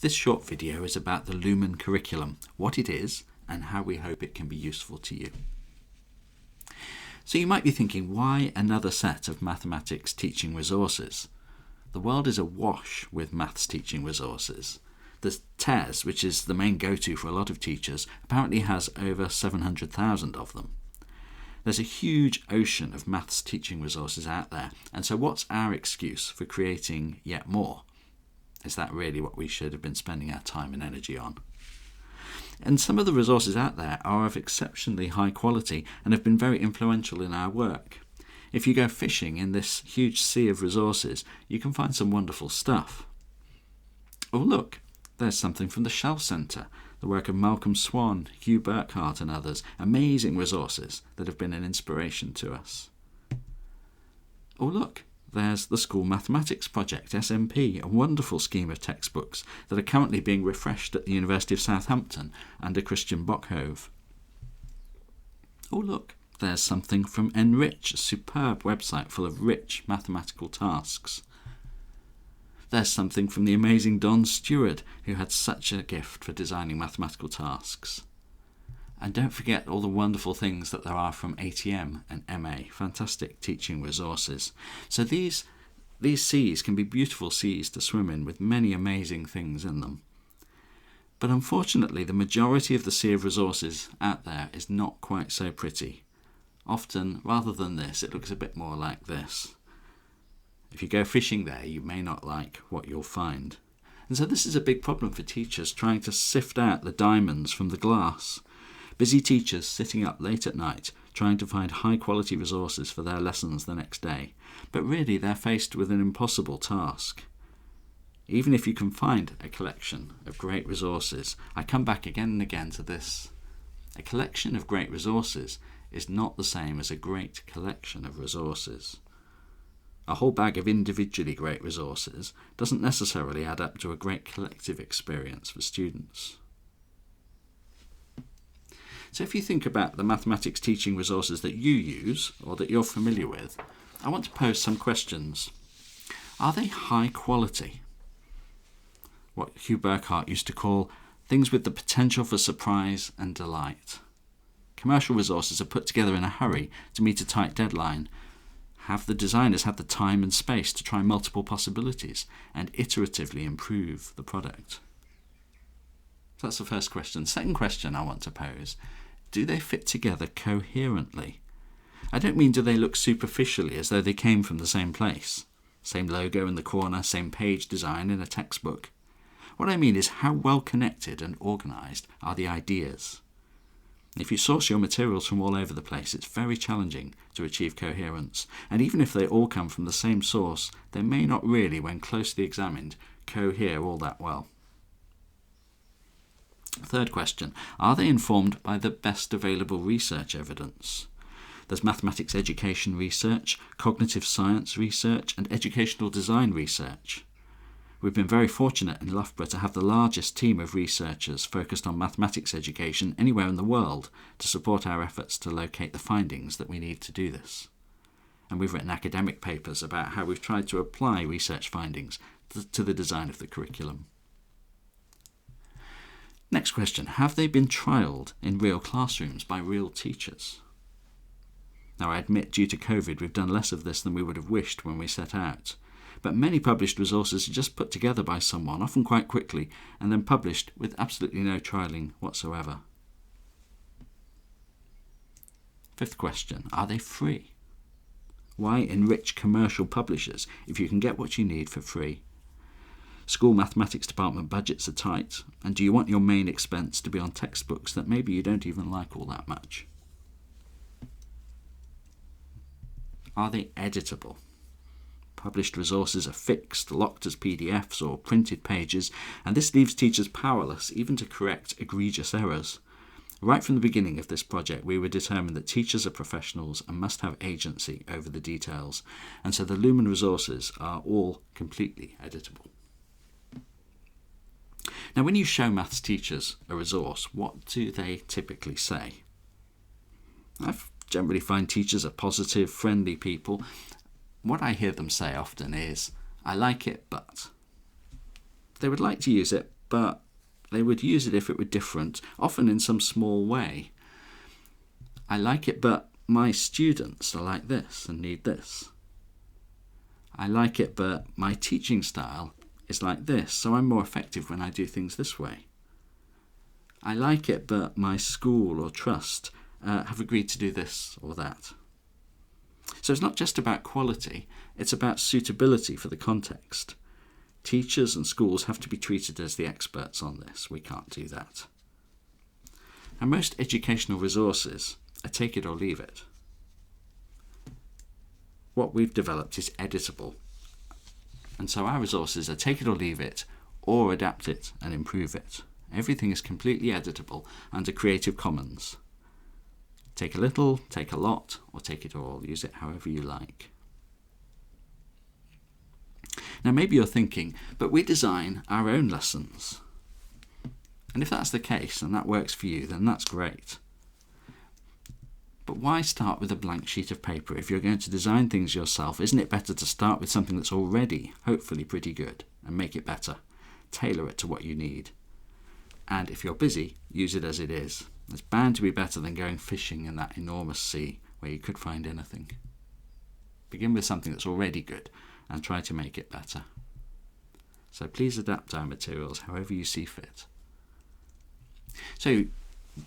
This short video is about the LUMEN Curriculum, what it is, and how we hope it can be useful to you. So you might be thinking, why another set of mathematics teaching resources? The world is awash with maths teaching resources. The TES, which is the main go-to for a lot of teachers, apparently has over 700,000 of them. There's a huge ocean of maths teaching resources out there, and so what's our excuse for creating yet more? Is that really what we should have been spending our time and energy on? And some of the resources out there are of exceptionally high quality and have been very influential in our work. If you go fishing in this huge sea of resources, you can find some wonderful stuff. Oh look, there's something from the Shell Centre, the work of Malcolm Swan, Hugh Burkhardt and others, amazing resources that have been an inspiration to us. Oh look, there's the School Mathematics Project, SMP, a wonderful scheme of textbooks that are currently being refreshed at the University of Southampton under Christian Bockhove. Oh look, there's something from Enrich, a superb website full of rich mathematical tasks. There's something from the amazing Don Stewart, who had such a gift for designing mathematical tasks. And don't forget all the wonderful things that there are from ATM and MA, fantastic teaching resources. So these seas can be beautiful seas to swim in with many amazing things in them. But unfortunately, the majority of the sea of resources out there is not quite so pretty. Often, rather than this, it looks a bit more like this. If you go fishing there, you may not like what you'll find. And so this is a big problem for teachers, trying to sift out the diamonds from the glass. Busy teachers sitting up late at night trying to find high-quality resources for their lessons the next day, but really they're faced with an impossible task. Even if you can find a collection of great resources, I come back again and again to this. A collection of great resources is not the same as a great collection of resources. A whole bag of individually great resources doesn't necessarily add up to a great collective experience for students. So if you think about the mathematics teaching resources that you use or that you're familiar with, I want to pose some questions. Are they high quality? What Hugh Burkhardt used to call things with the potential for surprise and delight. Commercial resources are put together in a hurry to meet a tight deadline. Have the designers had the time and space to try multiple possibilities and iteratively improve the product? So that's the first question. Second question I want to pose, do they fit together coherently? I don't mean do they look superficially as though they came from the same place. Same logo in the corner, same page design in a textbook. What I mean is how well connected and organised are the ideas? If you source your materials from all over the place, it's very challenging to achieve coherence. And even if they all come from the same source, they may not really, when closely examined, cohere all that well. Third question, are they informed by the best available research evidence? There's mathematics education research, cognitive science research, and educational design research. We've been very fortunate in Loughborough to have the largest team of researchers focused on mathematics education anywhere in the world to support our efforts to locate the findings that we need to do this. And we've written academic papers about how we've tried to apply research findings to the design of the curriculum. Next question, have they been trialled in real classrooms by real teachers? Now I admit due to COVID we've done less of this than we would have wished when we set out, but many published resources are just put together by someone, often quite quickly, and then published with absolutely no trialling whatsoever. Fifth question, are they free? Why enrich commercial publishers if you can get what you need for free? School mathematics department budgets are tight, and do you want your main expense to be on textbooks that maybe you don't even like all that much? Are they editable? Published resources are fixed, locked as PDFs or printed pages, and this leaves teachers powerless even to correct egregious errors. Right from the beginning of this project, we were determined that teachers are professionals and must have agency over the details, and so the LUMEN resources are all completely editable. Now, when you show maths teachers a resource, what do they typically say? I generally find teachers are positive, friendly people. What I hear them say often is, I like it, but. They would like to use it, but they would use it if it were different, often in some small way. I like it, but my students are like this and need this. I like it, but my teaching style is like this, so I'm more effective when I do things this way. I like it, but my school or trust have agreed to do this or that. So it's not just about quality, it's about suitability for the context. Teachers and schools have to be treated as the experts on this. We can't do that. And most educational resources are take it or leave it. What we've developed is editable. And so our resources are take it or leave it, or adapt it and improve it. Everything is completely editable under Creative Commons. Take a little, take a lot, or take it all. Use it however you like. Now maybe you're thinking, but we design our own lessons. And if that's the case and that works for you, then that's great. But why start with a blank sheet of paper? If you're going to design things yourself, isn't it better to start with something that's already, hopefully, pretty good and make it better? Tailor it to what you need. And if you're busy, use it as it is. It's bound to be better than going fishing in that enormous sea where you could find anything. Begin with something that's already good and try to make it better. So please adapt our materials however you see fit. So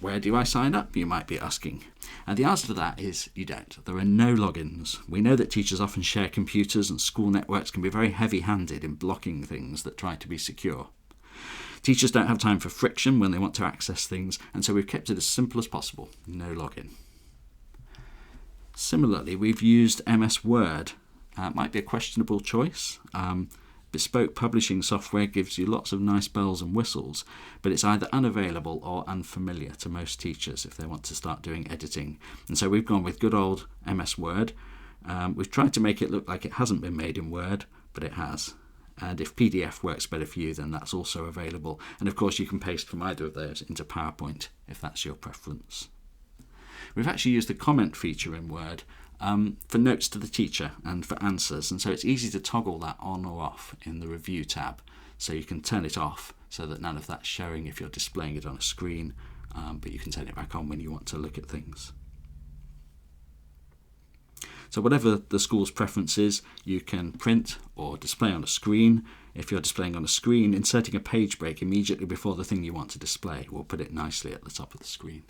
where do I sign up, you might be asking? And the answer to that is you don't. There are no logins. We know that teachers often share computers, and school networks can be very heavy-handed in blocking things that try to be secure. Teachers don't have time for friction when they want to access things, and so we've kept it as simple as possible. No login. Similarly, we've used MS Word. It might be a questionable choice. Bespoke publishing software gives you lots of nice bells and whistles, but it's either unavailable or unfamiliar to most teachers if they want to start doing editing. And so we've gone with good old MS Word. We've tried to make it look like it hasn't been made in Word, but it has. And if PDF works better for you, then that's also available. And of course you can paste from either of those into PowerPoint if that's your preference. We've actually used the comment feature in Word for notes to the teacher and for answers, and so it's easy to toggle that on or off in the review tab, so you can turn it off so that none of that's showing if you're displaying it on a screen, but you can turn it back on when you want to look at things. So whatever the school's preference is, you can print or display on a screen. If you're displaying on a screen, inserting a page break immediately before the thing you want to display will put it nicely at the top of the screen.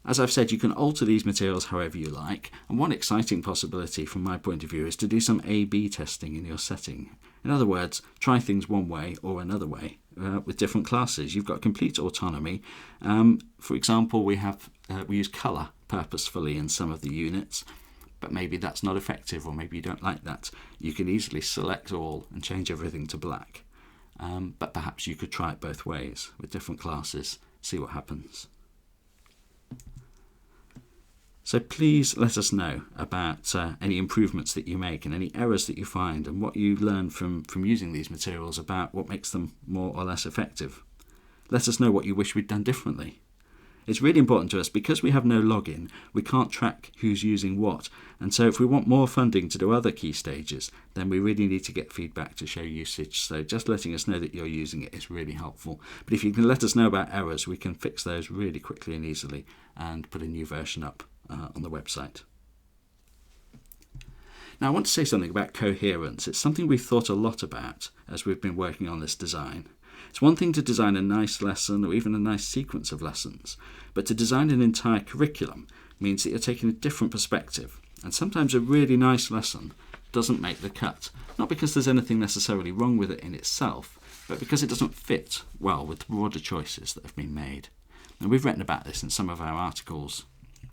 As I've said, you can alter these materials however you like, and one exciting possibility from my point of view is to do some A/B testing in your setting. In other words, try things one way or another way with different classes. You've got complete autonomy. For example, we use colour purposefully in some of the units, but maybe that's not effective, or maybe you don't like that. You can easily select all and change everything to black. But perhaps you could try it both ways with different classes, see what happens. So please let us know about any improvements that you make and any errors that you find, and what you learn from using these materials about what makes them more or less effective. Let us know what you wish we'd done differently. It's really important to us because we have no login, we can't track who's using what, and so if we want more funding to do other key stages, then we really need to get feedback to show usage. So just letting us know that you're using it is really helpful. But if you can let us know about errors, we can fix those really quickly and easily and put a new version up on the website. Now I want to say something about coherence. It's something we've thought a lot about as we've been working on this design. It's one thing to design a nice lesson or even a nice sequence of lessons, but to design an entire curriculum means that you're taking a different perspective, and sometimes a really nice lesson doesn't make the cut, not because there's anything necessarily wrong with it in itself, but because it doesn't fit well with the broader choices that have been made. And we've written about this in some of our articles.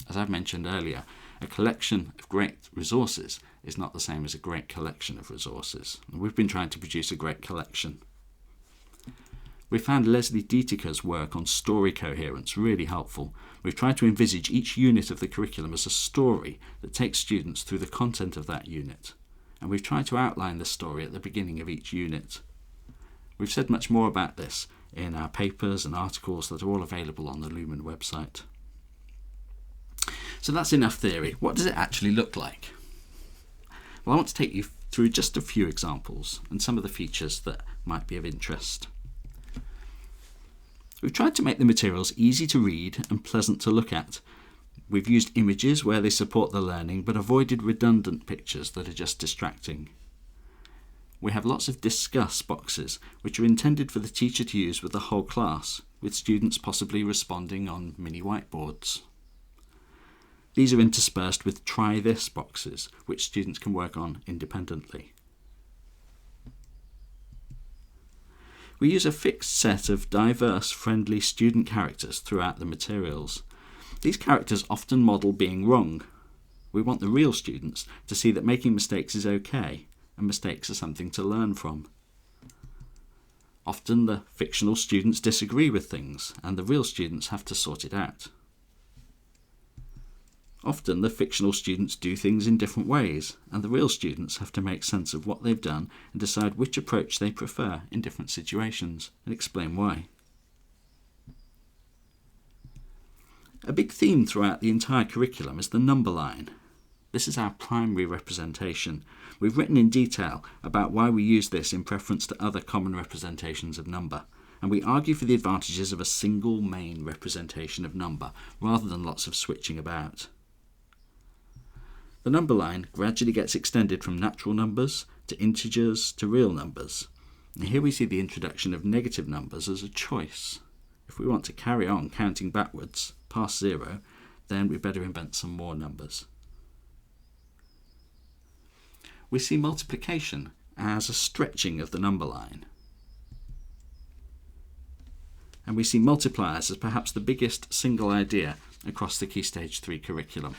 As I've mentioned earlier, a collection of great resources is not the same as a great collection of resources, and we've been trying to produce a great collection. We found Leslie Dietike's work on story coherence really helpful. We've tried to envisage each unit of the curriculum as a story that takes students through the content of that unit, and we've tried to outline the story at the beginning of each unit. We've said much more about this in our papers and articles that are all available on the Lumen website. So that's enough theory. What does it actually look like? Well, I want to take you through just a few examples and some of the features that might be of interest. We've tried to make the materials easy to read and pleasant to look at. We've used images where they support the learning, but avoided redundant pictures that are just distracting. We have lots of discuss boxes, which are intended for the teacher to use with the whole class, with students possibly responding on mini whiteboards. These are interspersed with try this boxes, which students can work on independently. We use a fixed set of diverse, friendly student characters throughout the materials. These characters often model being wrong. We want the real students to see that making mistakes is okay, and mistakes are something to learn from. Often the fictional students disagree with things, and the real students have to sort it out. Often the fictional students do things in different ways, and the real students have to make sense of what they've done and decide which approach they prefer in different situations, and explain why. A big theme throughout the entire curriculum is the number line. This is our primary representation. We've written in detail about why we use this in preference to other common representations of number, and we argue for the advantages of a single main representation of number, rather than lots of switching about. The number line gradually gets extended from natural numbers to integers to real numbers. And here we see the introduction of negative numbers as a choice. If we want to carry on counting backwards past 0, then we better invent some more numbers. We see multiplication as a stretching of the number line. And we see multipliers as perhaps the biggest single idea across the Key Stage 3 curriculum.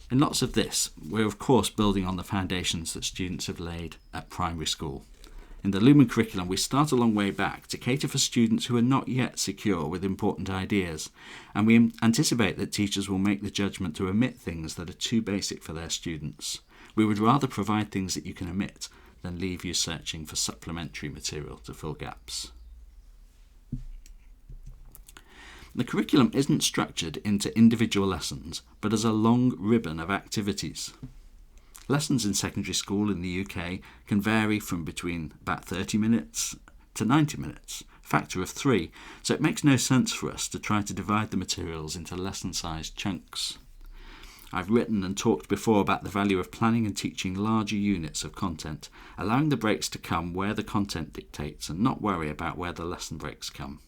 In lots of this, we're of course building on the foundations that students have laid at primary school. In the LUMEN Curriculum, we start a long way back to cater for students who are not yet secure with important ideas, and we anticipate that teachers will make the judgment to omit things that are too basic for their students. We would rather provide things that you can omit than leave you searching for supplementary material to fill gaps. The curriculum isn't structured into individual lessons, but as a long ribbon of activities. Lessons in secondary school in the UK can vary from between about 30 minutes to 90 minutes, a factor of 3, so it makes no sense for us to try to divide the materials into lesson-sized chunks. I've written and talked before about the value of planning and teaching larger units of content, allowing the breaks to come where the content dictates and not worry about where the lesson breaks come.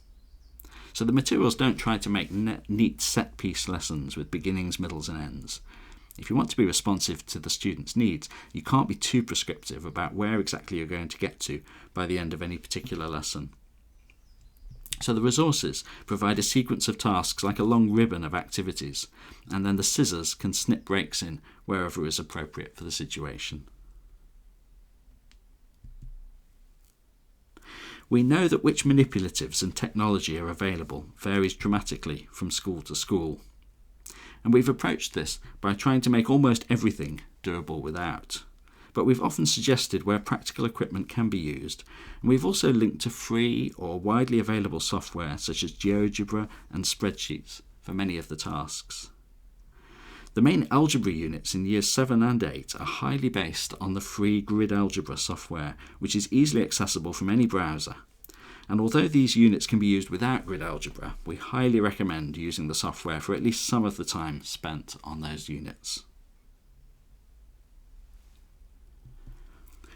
So the materials don't try to make neat set-piece lessons with beginnings, middles and ends. If you want to be responsive to the student's needs, you can't be too prescriptive about where exactly you're going to get to by the end of any particular lesson. So the resources provide a sequence of tasks like a long ribbon of activities, and then the scissors can snip breaks in wherever is appropriate for the situation. We know that which manipulatives and technology are available varies dramatically from school to school. And we've approached this by trying to make almost everything doable without. But we've often suggested where practical equipment can be used, and we've also linked to free or widely available software such as GeoGebra and spreadsheets for many of the tasks. The main algebra units in years 7 and 8 are highly based on the free grid algebra software, which is easily accessible from any browser. And although these units can be used without grid algebra, we highly recommend using the software for at least some of the time spent on those units.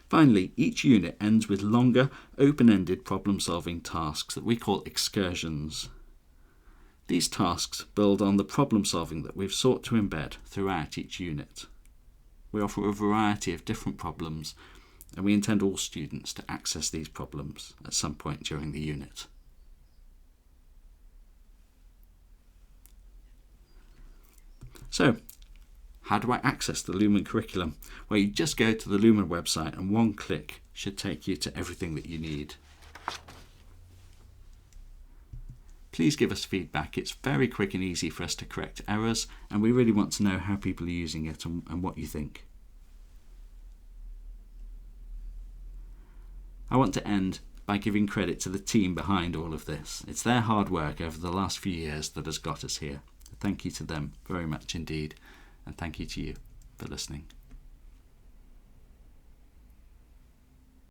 Finally, each unit ends with longer, open-ended problem-solving tasks that we call excursions. These tasks build on the problem-solving that we've sought to embed throughout each unit. We offer a variety of different problems, and we intend all students to access these problems at some point during the unit. So, how do I access the LUMEN curriculum? Well, you just go to the LUMEN website and one click should take you to everything that you need. Please give us feedback. It's very quick and easy for us to correct errors, and we really want to know how people are using it and what you think. I want to end by giving credit to the team behind all of this. It's their hard work over the last few years that has got us here. Thank you to them very much indeed, and thank you to you for listening.